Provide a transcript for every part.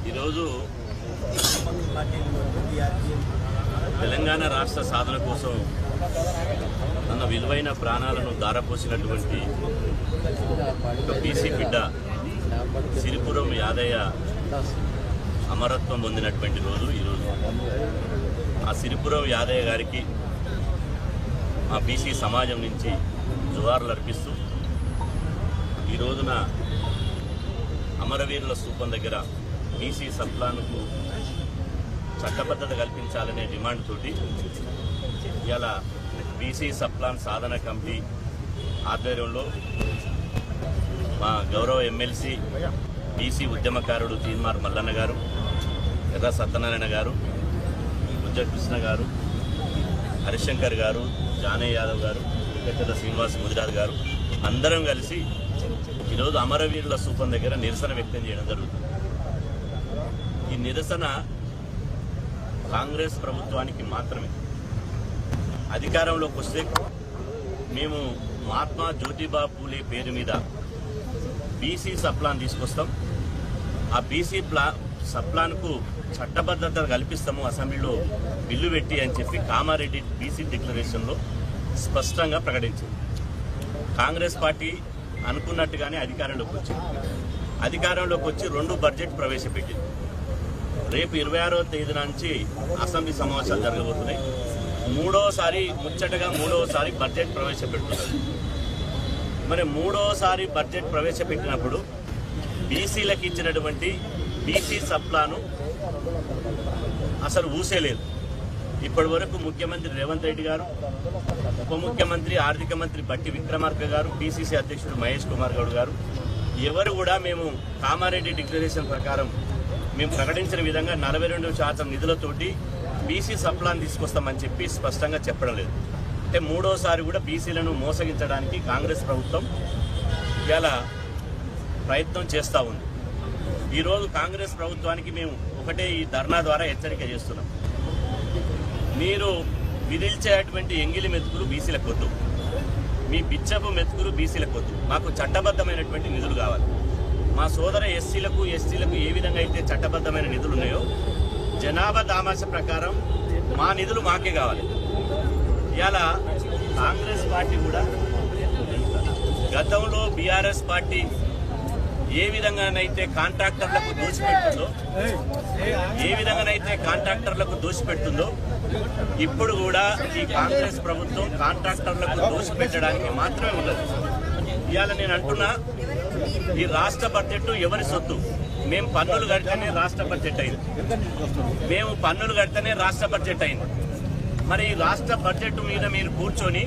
ఈరోజు తెలంగాణ రాష్ట్ర సాధన కోసం తన విలువైన ప్రాణాలను ధారపోసినటువంటి ఒక బీసీ బిడ్డ సిరిపురం యాదయ్య అమరత్వం పొందినటువంటి రోజు ఈరోజు. ఆ సిరిపురం యాదయ్య గారికి మా బీసీ సమాజం నుంచి జువార్లు అర్పిస్తూ ఈ రోజున అమరవీరుల స్థూపం దగ్గర బీసీ సప్లాన్కు చట్టబద్ధత కల్పించాలనే డిమాండ్ తోటి ఇలా బీసీ సప్లాన్ సాధన కమిటీ ఆధ్వర్యంలో మా గౌరవ ఎమ్మెల్సీ బీసీ ఉద్యమకారుడు తీన్మార్ మల్లన్న గారు, ఎర్ర సత్యనారాయణ గారు, బుజ్జ కృష్ణ గారు, హరిశంకర్ గారు, జానయ్య యాదవ్ గారు, వెంకటేశ్వర శ్రీనివాస్ ముదిరాజ్ గారు అందరం కలిసి ఈరోజు అమరవీరుల స్థూపం దగ్గర నిరసన వ్యక్తం చేయడం జరుగుతుంది. ఈ నిరసన కాంగ్రెస్ ప్రభుత్వానికి మాత్రమే. అధికారంలోకి వస్తే మేము మహాత్మా జ్యోతిబా పూలే పేరు మీద బీసీ సప్లాన్ తీసుకొస్తాం. ఆ బీసీ సప్లాన్కు చట్టబద్ధత కల్పిస్తాము, అసెంబ్లీలో బిల్లు పెట్టి అని చెప్పి కామారెడ్డి బీసీ డిక్లరేషన్లో స్పష్టంగా ప్రకటించింది. కాంగ్రెస్ పార్టీ అనుకున్నట్టుగానే అధికారంలోకి వచ్చింది. అధికారంలోకి వచ్చి 2 బడ్జెట్ ప్రవేశపెట్టింది. రేపు 26వ తేదీ నుంచి అసెంబ్లీ సమావేశాలు జరగబోతున్నాయి. ముచ్చటగా మూడవసారి బడ్జెట్ ప్రవేశపెడుతున్నారు. మరి మూడవసారి బడ్జెట్ ప్రవేశపెట్టినప్పుడు బీసీలకు ఇచ్చినటువంటి బీసీ సప్లాను అసలు ఊసేలేదు. ఇప్పటి వరకు ముఖ్యమంత్రి రేవంత్ రెడ్డి గారు, ఉప ముఖ్యమంత్రి ఆర్థిక మంత్రి బట్టి విక్రమార్క గారు, పీసీసీ అధ్యక్షుడు మహేష్ కుమార్ గౌడ్ గారు ఎవరు కూడా మేము కామారెడ్డి డిక్లరేషన్ ప్రకారం మేము ప్రకటించిన విధంగా 42% నిధులతోటి బీసీ సప్లాన్ తీసుకొస్తామని చెప్పి స్పష్టంగా చెప్పడం లేదు. అంటే మూడోసారి కూడా బీసీలను మోసగించడానికి కాంగ్రెస్ ప్రభుత్వం ఇలా ప్రయత్నం చేస్తూ ఉంది. ఈరోజు కాంగ్రెస్ ప్రభుత్వానికి మేము ఒకటే ఈ ధర్నా ద్వారా హెచ్చరిక చేస్తున్నాం. మీరు విధిల్చేటువంటి ఎంగిలి మెతుకులు బీసీలకు వద్దు, మీ బిచ్చపు మెతుకులు బీసీలకు వద్దు. మాకు చట్టబద్ధమైనటువంటి నిధులు కావాలి. మా సోదర ఎస్సీలకు ఎస్టీలకు ఏ విధంగా అయితే చట్టబద్ధమైన నిధులు ఉన్నాయో జనాభా దామాష ప్రకారం మా నిధులు మాకే కావాలి. ఇలా కాంగ్రెస్ పార్టీ కూడా గతంలో బీఆర్ఎస్ పార్టీ ఏ విధంగానైతే కాంట్రాక్టర్లకు దోషిపెడుతుందో ఇప్పుడు కూడా ఈ కాంగ్రెస్ ప్రభుత్వం కాంట్రాక్టర్లకు దోషిపెట్టడానికి మాత్రమే ఉన్నది. ఇవాళ నేను అంటున్నా, ఈ రాష్ట్ర బడ్జెట్ ఎవరి సొత్తు? మేము పన్నులు కడితేనే రాష్ట్ర బడ్జెట్ అయింది. మరి ఈ రాష్ట్ర బడ్జెట్ మీద మీరు కూర్చొని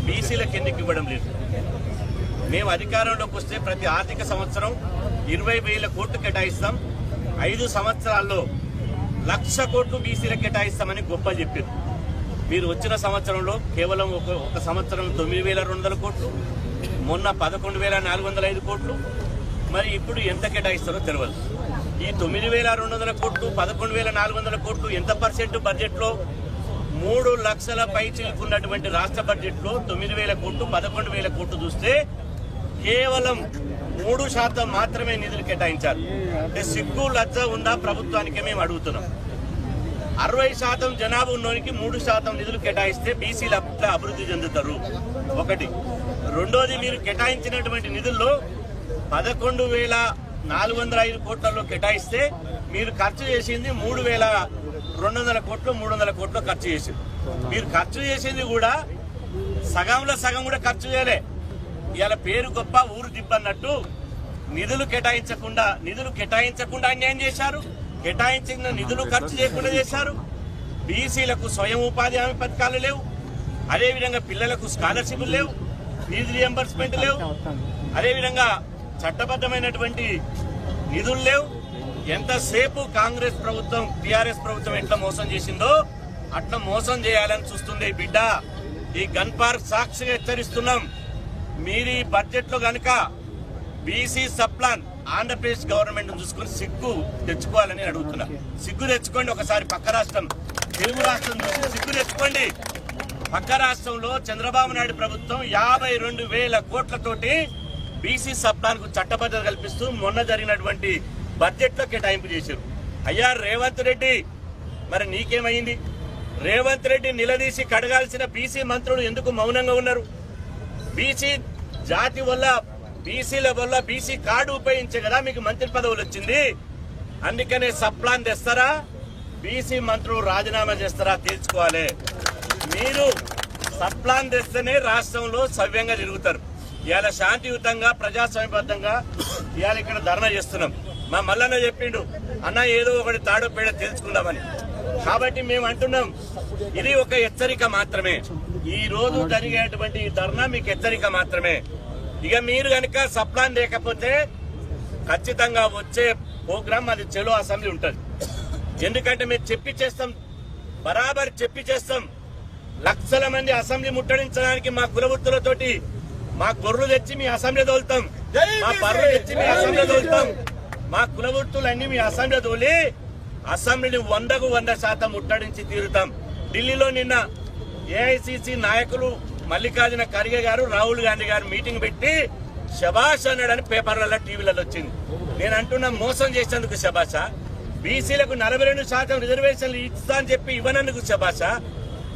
బీసీలకు ఎందుకు ఇవ్వడం లేదు? మేము అధికారంలోకి వస్తే ప్రతి ఆర్థిక సంవత్సరం 20,000 కోట్లు కేటాయిస్తాం. 5 సంవత్సరాల్లో 1,00,000 కోట్లు బీసీలకు కేటాయిస్తామని గొప్ప చెప్పారు. మీరు వచ్చిన సంవత్సరంలో కేవలం ఒక సంవత్సరం 9,200 కోట్లు, మొన్న 11,405 కోట్లు. మరి ఇప్పుడు ఎంత కేటాయిస్తారో తెలియదు. ఈ 9,200 కోట్లు 11,400 కోట్లు ఎంత పర్సెంట్ బడ్జెట్లో? 3 లక్షల పై చిలుకున్నటువంటి రాష్ట్ర బడ్జెట్లో 9,000 కోట్లు 11,000 కోట్లు చూస్తే కేవలం 3% మాత్రమే నిధులు కేటాయించారు. అంటే సిగ్గు లజ్జ ఉందా ప్రభుత్వానికి మేము అడుగుతున్నాం. 60% జనాభా ఉన్నోనికి 3% నిధులు కేటాయిస్తే బీసీలు అట్లా అభివృద్ధి చెందుతారు. ఒకటి. రెండోది, మీరు కేటాయించినటువంటి నిధుల్లో 11,405 కోట్లలో కేటాయిస్తే మీరు ఖర్చు చేసింది 3,200 కోట్లు 300 కోట్లు ఖర్చు చేసింది. మీరు ఖర్చు చేసింది కూడా సగంలో సగం కూడా ఖర్చు చేయలే. ఇవాళ పేరు గొప్ప ఊరు దిబ్బన్నట్టు నిధులు కేటాయించకుండా అన్యాయం చేశారు. కేటాయించిన నిధులు ఖర్చు చేయకుండా చేశారు. బీసీలకు స్వయం ఉపాధి హామీ పథకాలు లేవు. అదేవిధంగా పిల్లలకు స్కాలర్షిప్లు లేవు, ఫీజు రియంబర్స్మెంట్ లేవు. అదేవిధంగా చట్టబద్ధమైనటువంటి నిధులు లేవు. ఎంతసేపు కాంగ్రెస్ ప్రభుత్వం టీఆర్ఎస్ ప్రభుత్వం ఎట్లా మోసం చేసిందో అట్లా మోసం చేయాలని చూస్తుంది ఈ బిడ్డ. ఈ గన్ పార్క్ సాక్షిగా హెచ్చరిస్తున్నాం. మీరు ఈ బడ్జెట్ లో గనుక బీసీ సప్లాన్ ఆంధ్రప్రదేశ్ గవర్నమెంట్ చూసుకుని సిగ్గు తెచ్చుకోవాలని అడుగుతున్నా. సిగ్గు తెచ్చుకోండి. ఒకసారి పక్క రాష్ట్రం తెలుగు రాష్ట్రం చూసి సిగ్గు తెచ్చుకోండి. పక్క రాష్ట్రంలో చంద్రబాబు నాయుడు ప్రభుత్వం 52,000 కోట్లతోటి బీసీ సప్లాన్ కు చట్టబద్ధత కల్పిస్తూ మొన్న జరిగినటువంటి బడ్జెట్ లో కేటాయింపు చేశారు. అయ్యా రేవంత్ రెడ్డి, మరి నీకేమైంది? రేవంత్ రెడ్డి నిలదీసి కడగాల్సిన బీసీ మంత్రులు ఎందుకు మౌనంగా ఉన్నారు? బీసీ జాతి వల్ల, బీసీల వల్ల బీసీ కార్డు ఉపయోగించే కదా మీకు మంత్రి పదవులు వచ్చింది. అందుకనే సప్లాన్ తెస్తారా, బీసీ మంత్రులు రాజీనామా చేస్తారా తేల్చుకోవాలి. మీరు సప్లాన్ తెస్తేనే రాష్ట్రంలో సవ్యంగా తిరుగుతారు. ఇవాళ శాంతియుతంగా ప్రజాస్వామ్యబద్ధంగా ఇవాళ ఇక్కడ ధర్నా చేస్తున్నాం. మా మల్లన్న చెప్పిండు, అన్న ఏదో ఒకటి తాడో పేడ తెలుసుకుందామని. కాబట్టి మేము అంటున్నాం, ఇది ఒక హెచ్చరిక మాత్రమే. ఈ రోజు జరిగేటువంటి ధర్నా మీకు హెచ్చరిక మాత్రమే. ఇక మీరు కనుక సప్లాన్ లేకపోతే ఖచ్చితంగా వచ్చే ప్రోగ్రామ్ అది చెలో అసెంబ్లీ ఉంటుంది. ఎందుకంటే మేము చెప్పి చేస్తాం, బరాబర్ చెప్పి చేస్తాం. లక్షల మంది అసెంబ్లీ ముట్టడించడానికి మా కులవృత్తులతోటి మా గొర్రెలు తెచ్చి మీ అసెంబ్లీ తోలుతాం, మా బర్రెలు తెచ్చి మీ అసెంబ్లీ తోలుతాం, మా కులవృత్తులన్నీ మీ అసెంబ్లీ తోలి అసెంబ్లీని 100కు 100% ముట్టడించి తీరుతాం. ఢిల్లీలో నిన్న ఏఐసిసి నాయకులు మల్లికార్జున ఖర్గే గారు, రాహుల్ గాంధీ గారు మీటింగ్ పెట్టి శబాష్ అన్నాడని పేపర్లలో టీవీలలో వచ్చింది. నేను అంటున్నా, మోసం చేసేందుకు శబాషా? బీసీలకు 42% రిజర్వేషన్లు ఇస్తా అని చెప్పి ఇవ్వనందుకు శబాషా?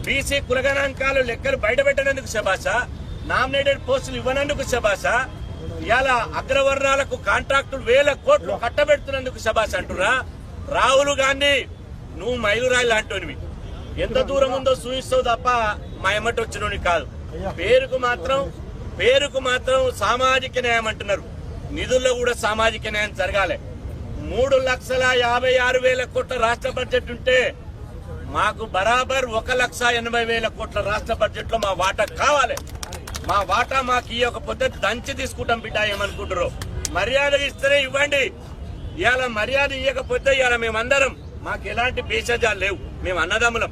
బీసీ కులగణాంకాలు లెక్కలు బయటపెట్టనందుకు శబాషా? నామినేటెడ్ పోస్టులు ఇవ్వనందుకు శబాషా? ఇవాళ అగ్రవర్ణాలకు కాంట్రాక్టులు 1000 కోట్లు కట్టబెడుతున్నందుకు శబాష్ అంటున్నా? రాహుల్ గాంధీ, నువ్వు మైలురాయి లాంటివి, ఎంత దూరం ఉందో చూయిస్తావు తప్ప మా ఎమ్మటి వచ్చినోని కాదు. పేరుకు మాత్రం సామాజిక న్యాయం అంటున్నారు. నిధుల్లో కూడా సామాజిక న్యాయం జరగాలి. 3,56,000 కోట్ల రాష్ట్ర బడ్జెట్ ఉంటే మాకు బరాబర్ 1,80,000 కోట్ల రాష్ట్ర బడ్జెట్ లో మా వాటా కావాలి. మా వాటా మాకు ఇవ్వకపోతే దంచి తీసుకుంటాం బిడ్డ. ఏమనుకుంటారు? మర్యాద ఇస్తేనే ఇవ్వండి. ఇవాళ మర్యాద ఇవ్వకపోతే ఇవాళ మేమందరం, మాకు ఎలాంటి భేషజాలు లేవు, మేము అన్నదమ్ములం.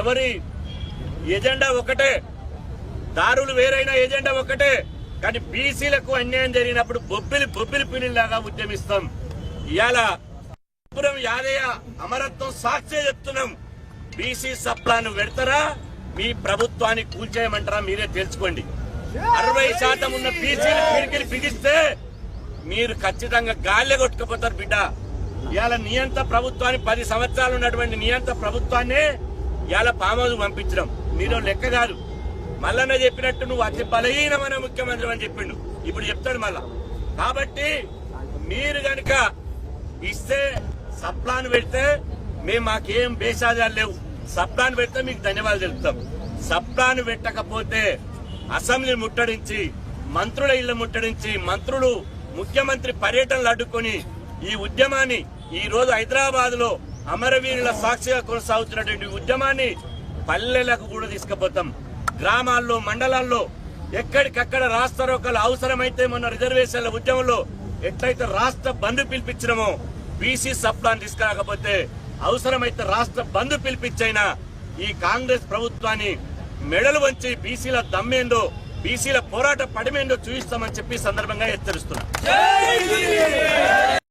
ఎవరి ఎజెండా ఒకటే, దారులు వేరైన ఎజెండా ఒకటే. కానీ బీసీలకు అన్యాయం జరిగినప్పుడు బొబ్బిలి పిల్లిలాగా ఉద్యమిస్తాం. ఇవాళ యాదయ్య అమరత్వం సాక్షి చెప్తున్నాం. బీసీ సప్లాను పెడతారా, మీ ప్రభుత్వాన్ని కూల్చేయమంటారా మీరే తెలుసుకోండి. 60% ఉన్న బీసీలు పిడికిలి బిగిస్తే మీరు ఖచ్చితంగా గాల్లే కొట్టుకుపోతారు బిడ్డ. ఇవాళ నియంత ప్రభుత్వాన్ని, 10 సంవత్సరాలు ఉన్నటువంటి నియంత ప్రభుత్వాన్ని ఇవాళ ఫామ్ హౌస్ పంపించడం మీరు లెక్క కాదు. మల్లన్న చెప్పినట్టు నువ్వు అతి బలహీనమైన ముఖ్యమంత్రి అని చెప్పిండు, ఇప్పుడు చెప్తాడు మళ్ళా. కాబట్టి మీరు గనక ఇస్తే, సప్లాన్ పెడితే మేము మాకేం బేషాజాలు లేవు. సప్లాన్ పెడితే మీకు ధన్యవాదాలు తెలుపుతాం. సప్లాన్ పెట్టకపోతే అసెంబ్లీ ముట్టడించి, మంత్రుల ఇళ్లు ముట్టడించి, మంత్రులు ముఖ్యమంత్రి పర్యటనలు అడ్డుకొని ఈ ఉద్యమాన్ని ఈ రోజు హైదరాబాద్ లో అమరవీరుల సాక్షిగా కొనసాగుతున్నటువంటి ఉద్యమాన్ని పల్లెలకు కూడా తీసుకుపోతాం. గ్రామాల్లో, మండలాల్లో ఎక్కడికక్కడ రాస్తారోకలు అవసరమైతే మొన్న రిజర్వేషన్ల ఉద్యమంలో ఎట్లయితే రాష్ట్ర బంద్ పిలిపించినామో, బీసీ సప్లాన్ తీసుకురాకపోతే అవసరమైతే రాష్ట్ర బంద్ పిలిపించైనా ఈ కాంగ్రెస్ ప్రభుత్వాన్ని మెడలు వంచి బీసీల దమ్మేందో, బీసీల పోరాట పడిమేందో చూపిస్తామని చెప్పి సందర్భంగా హెచ్చరిస్తున్నా.